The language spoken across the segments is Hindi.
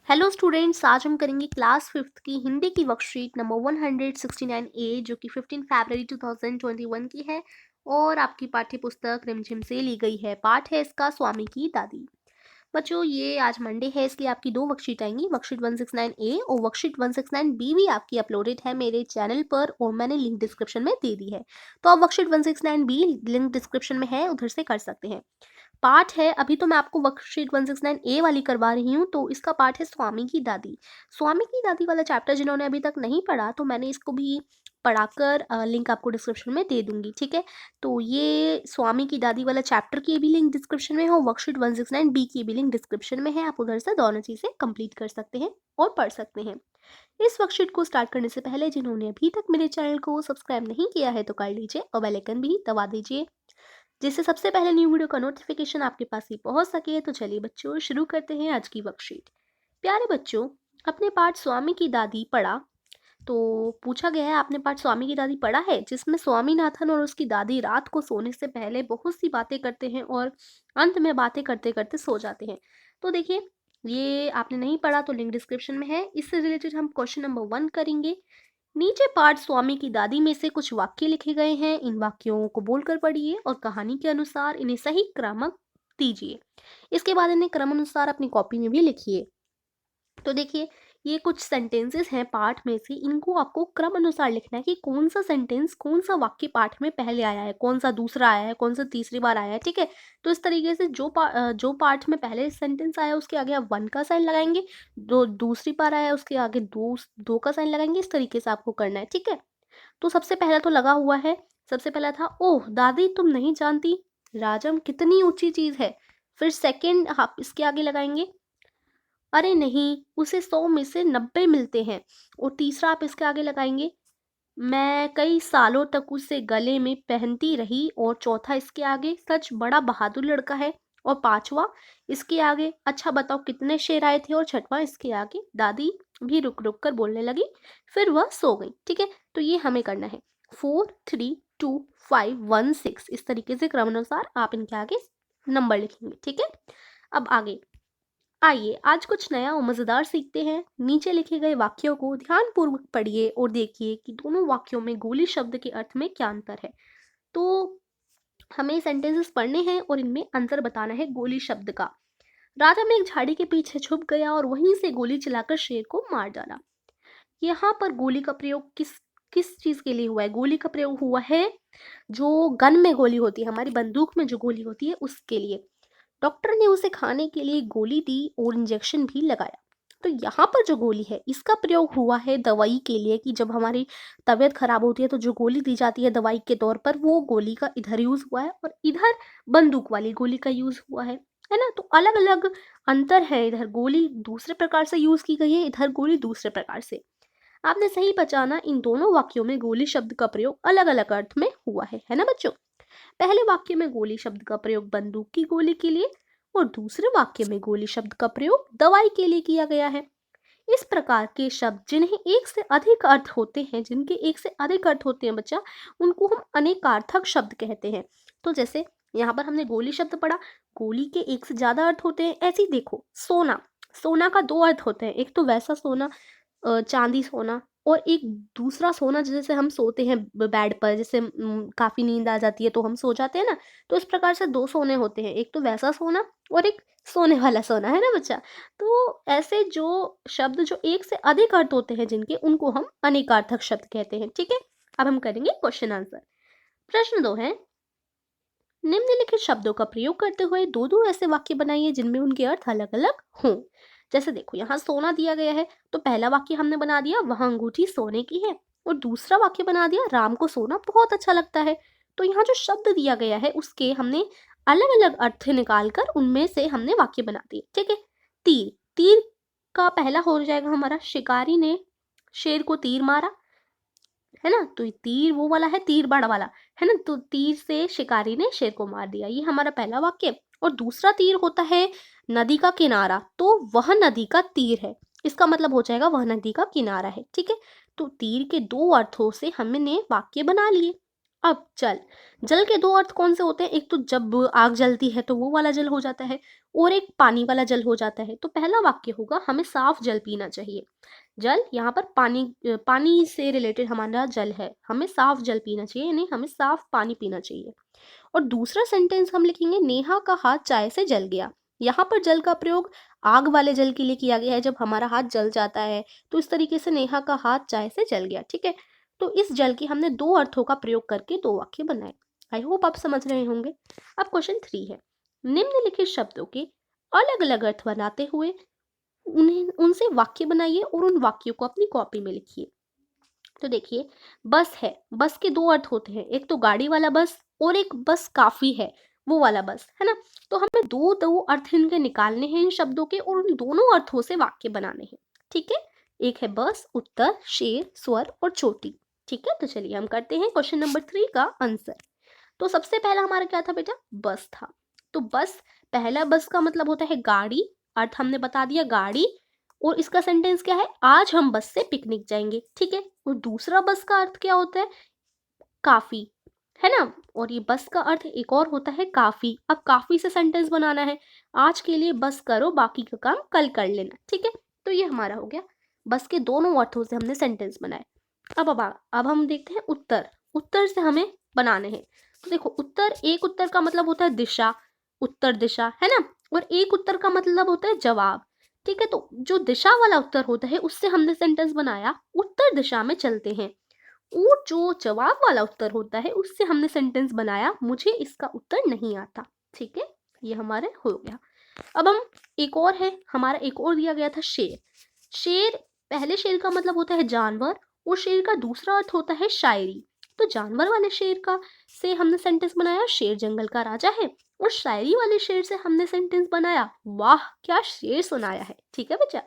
हेलो स्टूडेंट्स, आज हम करेंगे क्लास फिफ्थ की हिंदी की वर्कशीट नंबर 169A जो कि 15 फरवरी 2021 की है और आपकी पाठ्य पुस्तक रिमझिम से ली गई है। पाठ है इसका स्वामी की दादी। बच्चों, ये आज मंडे है इसलिए आपकी दो वर्कशीट आएंगी, वर्कशीट 169A और वर्कशीट 169B भी आपकी अपलोडेड है मेरे चैनल पर और मैंने लिंक डिस्क्रिप्शन में दे दी है। तो आप वर्कशीट 169B लिंक डिस्क्रिप्शन में है, उधर से कर सकते हैं। पाठ है, अभी तो मैं आपको वर्कशीट 169A वाली करवा रही हूँ, तो इसका पाठ है स्वामी की दादी। स्वामी की दादी वाला चैप्टर जिन्होंने अभी तक नहीं पढ़ा तो मैंने इसको भी पढ़ाकर लिंक आपको डिस्क्रिप्शन में दे दूंगी, ठीक है। तो ये स्वामी की दादी वाला चैप्टर की भी लिंक डिस्क्रिप्शन में है और वर्कशीट 169B की भी लिंक डिस्क्रिप्शन में है। आप उधर से दोनों चीज़ें कंप्लीट कर सकते हैं और पढ़ सकते हैं। इस वर्कशीट को स्टार्ट करने से पहले जिन्होंने अभी तक मेरे चैनल को सब्सक्राइब नहीं किया है तो कर लीजिए और बेल आइकन भी दबा दीजिए, जिससे सबसे पहले न्यू वीडियो का नोटिफिकेशन आपके पास ही पहुंच सके। तो चलिए बच्चों, शुरू करते हैं आज की वर्कशीट। प्यारे बच्चों, अपने पाठ स्वामी की दादी पढ़ा। तो पूछा गया है, आपने पाठ स्वामी की दादी पढ़ा है, जिसमें स्वामीनाथन और उसकी दादी रात को सोने से पहले बहुत सी बातें करते हैं और अंत में बातें करते करते सो जाते हैं। तो देखिए, ये आपने नहीं पढ़ा तो लिंक डिस्क्रिप्शन में है। इससे रिलेटेड हम क्वेश्चन नंबर 1 करेंगे। नीचे पाठ स्वामी की दादी में से कुछ वाक्य लिखे गए हैं, इन वाक्यों को बोलकर पढ़िए और कहानी के अनुसार इन्हें सही क्रम दीजिए। इसके बाद इन्हें क्रम अनुसार अपनी कॉपी में भी लिखिए। तो देखिए, ये कुछ सेंटेंसेस हैं पाठ में से, इनको आपको क्रम अनुसार लिखना है कि कौन सा सेंटेंस, कौन सा वाक्य पाठ में पहले आया है, कौन सा दूसरा आया है, कौन सा तीसरी बार आया है, ठीक है। तो इस तरीके से जो पाठ में पहले सेंटेंस आया उसके आगे आप 1 का साइन लगाएंगे, जो दूसरी बार आया उसके आगे 2 का साइन लगाएंगे। इस तरीके से आपको करना है, ठीक है। तो सबसे पहला तो लगा हुआ है। सबसे पहला था, ओह दादी तुम नहीं जानती राजम कितनी ऊंची चीज है। फिर सेकंड आप इसके आगे लगाएंगे, अरे नहीं उसे 100 में से 90 मिलते हैं। और तीसरा आप इसके आगे लगाएंगे, मैं कई सालों तक उसे गले में पहनती रही। और चौथा इसके आगे, सच बड़ा बहादुर लड़का है। और पांचवा इसके आगे, अच्छा बताओ कितने शेर आए थे। और छठवां इसके आगे, दादी भी रुक रुक कर बोलने लगी, फिर वह सो गई, ठीक है। तो ये हमें करना है 4 3 2 5 1 6, इस तरीके से क्रमानुसार आप इनके आगे नंबर लिखेंगे, ठीक है। अब आगे आइए आज कुछ नया और मजेदार सीखते हैं। नीचे लिखे गए वाक्यों को ध्यानपूर्वक पढ़िए और देखिए कि दोनों वाक्यों में गोली शब्द के अर्थ में क्या अंतर है। तो हमें सेंटेंसेस पढ़ने हैं और इनमें अंतर बताना है गोली शब्द का। राजा में एक झाड़ी के पीछे छुप गया और वहीं से गोली चलाकर शेर को मार डाला। यहाँ पर गोली का प्रयोग किस किस चीज के लिए हुआ है? गोली का प्रयोग हुआ है जो गन में गोली होती है, हमारी बंदूक में जो गोली होती है उसके लिए। डॉक्टर ने उसे खाने के लिए गोली दी और इंजेक्शन भी लगाया। तो यहाँ पर जो गोली है इसका प्रयोग हुआ है दवाई के लिए, कि जब हमारी तबीयत खराब होती है तो जो गोली दी जाती है दवाई के तौर पर, वो गोली का इधर यूज हुआ है और इधर बंदूक वाली गोली का यूज हुआ है ना। तो अलग अलग अंतर है, इधर गोली दूसरे प्रकार से यूज की गई है, इधर गोली दूसरे प्रकार से। आपने सही पहचाना, इन दोनों वाक्यों में गोली शब्द का प्रयोग अलग अलग अर्थ में हुआ है ना बच्चों। पहले वाक्य में गोली शब्द का प्रयोग बंदूक की गोली के लिए और दूसरे वाक्य में गोली शब्द का प्रयोग दवाई के लिए किया गया है। इस प्रकार के शब्द जिन्हें एक से अधिक अर्थ होते हैं, जिनके एक से अधिक अर्थ होते हैं बच्चा, उनको हम अनेकार्थक शब्द कहते हैं। तो जैसे यहाँ पर हमने गोली शब्द पढ़ा, गोली के एक से ज्यादा अर्थ होते हैं। ऐसे ही देखो, सोना, सोना का 2 अर्थ होते हैं, एक तो वैसा सोना, चांदी सोना, और एक दूसरा सोना जैसे हम सोते हैं बेड पर, जैसे काफी नींद आ जाती है तो हम सो जाते हैं ना। तो इस प्रकार से 2 सोने होते हैं, एक तो वैसा सोना और एक सोने वाला सोना, है ना बच्चा। तो ऐसे जो शब्द जो एक से अधिक अर्थ होते हैं जिनके, उनको हम अनेकार्थक शब्द कहते हैं, ठीक है। अब हम करेंगे क्वेश्चन आंसर। प्रश्न 2 है, निम्नलिखित शब्दों का प्रयोग करते हुए दो दो ऐसे वाक्य बनाइए जिनमें उनके अर्थ अलग अलग हों। जैसे देखो, यहाँ सोना दिया गया है तो पहला वाक्य हमने बना दिया, वह अंगूठी सोने की है। और दूसरा वाक्य बना दिया, राम को सोना बहुत अच्छा लगता है। तो यहाँ जो शब्द दिया गया है उसके हमने अलग अलग अर्थ निकाल कर उनमें से हमने वाक्य बना दिए, ठीक है। तीर, तीर का पहला हो जाएगा हमारा, शिकारी ने शेर को तीर मारा, है ना। तो ये तीर वो वाला है, तीर बड़ा वाला, है ना। तो तीर से शिकारी ने शेर को मार दिया, ये हमारा पहला वाक्य। और दूसरा तीर होता है नदी का किनारा, तो वह नदी का तीर है, इसका मतलब हो जाएगा वह नदी का किनारा है, ठीक है। तो तीर के 2 अर्थों से हमने वाक्य बना लिए। अब जल, जल के 2 अर्थ कौन से होते हैं? एक तो जब आग जलती है तो वो वाला जल हो जाता है, और एक पानी वाला जल हो जाता है। तो पहला वाक्य होगा हमें साफ जल पीना चाहिए। जल यहाँ पर पानी से रिलेटेड हमारा जल है, हमें साफ जल पीना चाहिए, यानी हमें साफ पानी पीना चाहिए। और दूसरा सेंटेंस हम लिखेंगे नेहा का हाथ चाय से जल गया। यहाँ पर जल का प्रयोग आग वाले जल के लिए किया गया है, जब हमारा हाथ जल जाता है। तो इस तरीके से नेहा का हाथ चाय से जल गया, ठीक है। तो इस जल के हमने दो अर्थों का प्रयोग करके दो वाक्य बनाए। आई होप आप समझ रहे होंगे। अब क्वेश्चन 3 है, निम्नलिखित शब्दों के अलग अलग अर्थ बनाते हुए उनसे वाक्य बनाइए और उन वाक्यों को अपनी कॉपी में लिखिए। तो देखिए, बस है, बस के दो अर्थ होते हैं, एक तो गाड़ी वाला बस और एक बस काफी है वो वाला बस, है ना। तो हमें दो दो अर्थ इनके निकालने हैं इन शब्दों के, और उन दोनों अर्थों से वाक्य बनाने हैं, ठीक है। एक है बस, उत्तर, शेर, स्वर और चोटी, ठीक है। तो चलिए हम करते हैं क्वेश्चन नंबर 3 का आंसर। तो सबसे पहला हमारा क्या था बेटा, बस था। तो बस, पहला बस का मतलब होता है गाड़ी, अर्थ हमने बता दिया गाड़ी। और इसका सेंटेंस क्या है, आज हम बस से पिकनिक जाएंगे, ठीक है। और दूसरा बस का अर्थ क्या होता है, काफी, है ना। और ये बस का अर्थ एक और होता है काफी। अब काफी से सेंटेंस बनाना है, आज के लिए बस करो, बाकी का काम कल कर लेना, ठीक है। तो ये हमारा हो गया, बस के दोनों अर्थों से हमने सेंटेंस बनाए। अब हम देखते हैं उत्तर। उत्तर से हमें बनाने हैं। तो देखो, उत्तर, एक उत्तर का मतलब होता है दिशा, उत्तर दिशा, है ना। और एक उत्तर का मतलब होता है जवाब, ठीक है। तो जो दिशा वाला उत्तर होता है उससे हमने सेंटेंस बनाया, उत्तर दिशा में चलते हैं। और जो जवाब वाला उत्तर होता है उससे हमने सेंटेंस बनाया, मुझे इसका उत्तर नहीं आता, ठीक है। ये हमारे हो गया। अब हम एक और है, हमारा एक और दिया गया था शेर। शेर, पहले शेर का मतलब होता है जानवर, और शेर का दूसरा अर्थ होता है शायरी। तो जानवर वाले शेर का से हमने सेंटेंस बनाया, शेर जंगल का राजा है। और शायरी वाले शेर से हमने सेंटेंस बनाया, वाह क्या शेर सुनाया है, ठीक है बच्चा।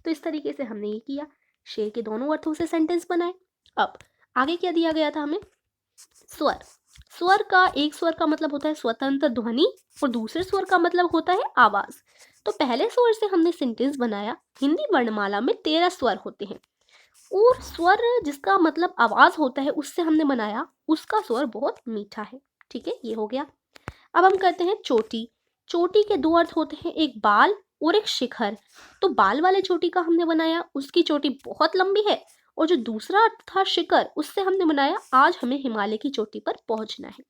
तो इस तरीके से हमने ये किया, शेर के दोनों अर्थों से सेंटेंस बनाए। अब आगे क्या दिया गया था हमें, स्वर। स्वर का, एक स्वर का मतलब होता है स्वतंत्र ध्वनि, और दूसरे स्वर का मतलब होता है आवाज। तो पहले स्वर से हमने सेंटेंस बनाया, हिंदी वर्णमाला में 13 स्वर होते हैं, और स्वर जिसका मतलब आवाज होता है उससे हमने बनाया, उसका स्वर बहुत मीठा है, ठीक है। ये हो गया। अब हम करते हैं चोटी। चोटी के दो अर्थ होते हैं, एक बाल और एक शिखर। तो बाल वाले चोटी का हमने बनाया, उसकी चोटी बहुत लंबी है। और जो दूसरा अर्थ था शिखर, उससे हमने बनाया, आज हमें हिमालय की चोटी पर पहुंचना है,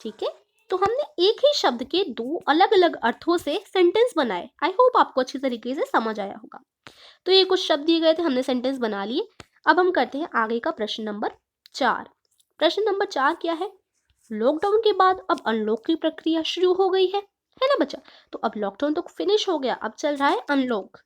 ठीक है। तो हमने एक ही शब्द के दो अलग अलग अर्थों से सेंटेंस बनाए। आई होप आपको अच्छी तरीके से समझ आया होगा। तो ये कुछ शब्द दिए गए थे, हमने सेंटेंस बना लिए। अब हम करते हैं आगे का प्रश्न नंबर 4। प्रश्न नंबर 4 क्या है, लॉकडाउन के बाद अब अनलॉक की प्रक्रिया शुरू हो गई है ना बच्चा। तो अब लॉकडाउन तो फिनिश हो गया, अब चल रहा है अनलॉक।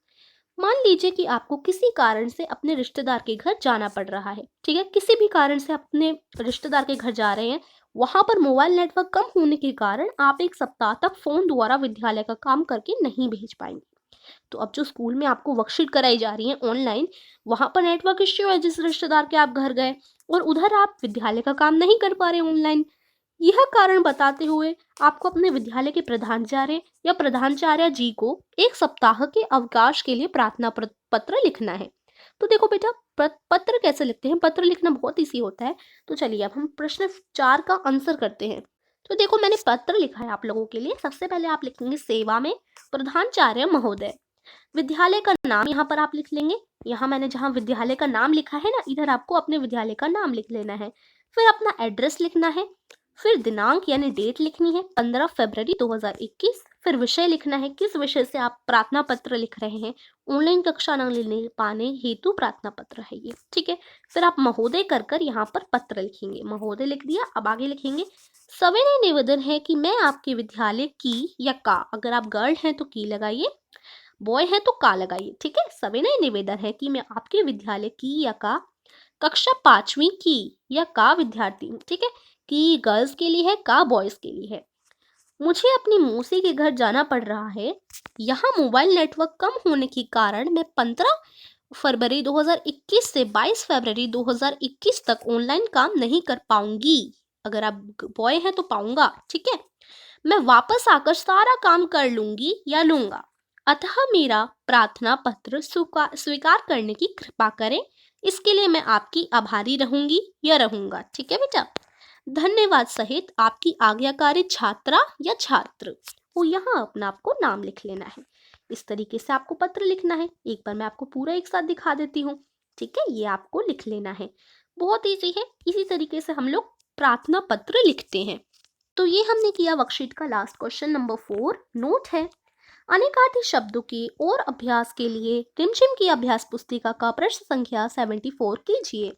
मान लीजिए कि आपको किसी कारण से अपने रिश्तेदार के घर जाना पड़ रहा है, ठीक है। किसी भी कारण से अपने रिश्तेदार के घर जा रहे हैं, वहां पर मोबाइल नेटवर्क कम होने के कारण आप एक सप्ताह तक फोन द्वारा विद्यालय का काम करके नहीं भेज पाएंगे। तो अब जो स्कूल में आपको वर्कशीट कराई जा रही है ऑनलाइन, वहां पर नेटवर्क इश्यू है, जिस रिश्तेदार के आप घर गए, और उधर आप विद्यालय का काम नहीं कर पा रहे ऑनलाइन। यह कारण बताते हुए आपको अपने विद्यालय के प्रधानाचार्य या प्रधानाचार्य जी को एक सप्ताह के अवकाश के लिए प्रार्थना पत्र लिखना है। तो देखो बेटा, पत्र कैसे लिखते हैं, पत्र लिखना बहुत इजी होता है। तो चलिए अब हम प्रश्न 4 का आंसर करते हैं। तो देखो, मैंने पत्र लिखा है आप लोगों के लिए। सबसे पहले आप लिखेंगे सेवा में प्रधानाचार्य महोदय। विद्यालय का नाम यहाँ पर आप लिख लेंगे। यहाँ मैंने जहाँ विद्यालय का नाम लिखा है ना, इधर आपको अपने विद्यालय का नाम लिख लेना है। फिर अपना एड्रेस लिखना है। फिर दिनांक यानी डेट लिखनी है, 15 फरवरी 2021। फिर विषय लिखना है, किस विषय से आप प्रार्थना पत्र लिख रहे हैं, ऑनलाइन कक्षा न लेने पाने हेतु प्रार्थना पत्र है ये, ठीक है। फिर आप महोदय कर यहाँ पर पत्र लिखेंगे, महोदय लिख दिया। अब आगे लिखेंगे, सविनय निवेदन है कि मैं आपके विद्यालय की या का, अगर आप गर्ल हैं तो की लगाइए, बॉय है तो का लगाइए, ठीक है। सविनय निवेदन है कि मैं आपके विद्यालय की या का कक्षा 5वीं की या का विद्यार्थी हूँ, ठीक है। की गर्ल्स के लिए है, का बॉयज के लिए है। मुझे अपनी मौसी के घर जाना पड़ रहा है, यहाँ मोबाइल नेटवर्क कम होने के कारण मैं 15 फरवरी 2021 से 22 फरवरी 2021 तक ऑनलाइन काम नहीं कर पाऊंगी। अगर आप बॉय हैं तो पाऊंगा, ठीक है। मैं वापस आकर सारा काम कर लूंगी या लूंगा, अतः मेरा प्रार्थना पत्र स्वीकार करने की कृपा करें। इसके लिए मैं आपकी आभारी रहूंगी या रहूंगा, ठीक है बेटा। धन्यवाद सहित आपकी आज्ञाकारी छात्रा या छात्र। वो यहाँ अपना आपको नाम लिख लेना है। इस तरीके से आपको पत्र लिखना है। एक बार मैं आपको पूरा एक साथ दिखा देती हूँ। ठीक है, ये आपको लिख लेना है। बहुत ईजी है। इसी तरीके से हम लोग प्रार्थना पत्र लिखते हैं। तो ये हमने किया वर्कशीट का लास्ट क्वेश्चन नंबर 4 नोट है। अनेकार्थी शब्दों के और अभ्यास के लिए रिमझिम की अभ्यास पुस्तिका का प्रश्न संख्या 74 कीजिए।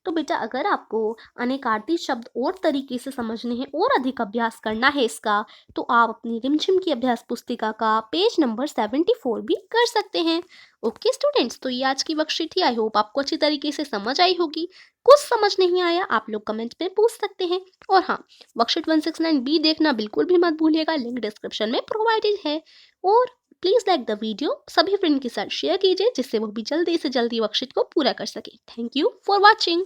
तो बेटा अगर आपको अनेकार्थी शब्द और तरीके से समझने हैं और अधिक अभ्यास करना है इसका, तो आप अपनी रिमझिम की अभ्यास पुस्तिका का पेज नंबर 74 भी कर सकते हैं। ओके स्टूडेंट्स, तो ये आज की वर्कशीट थी। आई होप आपको अच्छी तरीके से समझ आई होगी। कुछ समझ नहीं आया आप लोग कमेंट में पूछ सकते हैं। और हाँ, वर्कशीट 169B देखना बिल्कुल भी मत भूलिएगा, लिंक डिस्क्रिप्शन में प्रोवाइडेड है। और प्लीज़ लाइक द वीडियो, सभी फ्रेंड के साथ शेयर कीजिए जिससे वो भी जल्दी से जल्दी वर्कशीट को पूरा कर सके। Thank you for watching.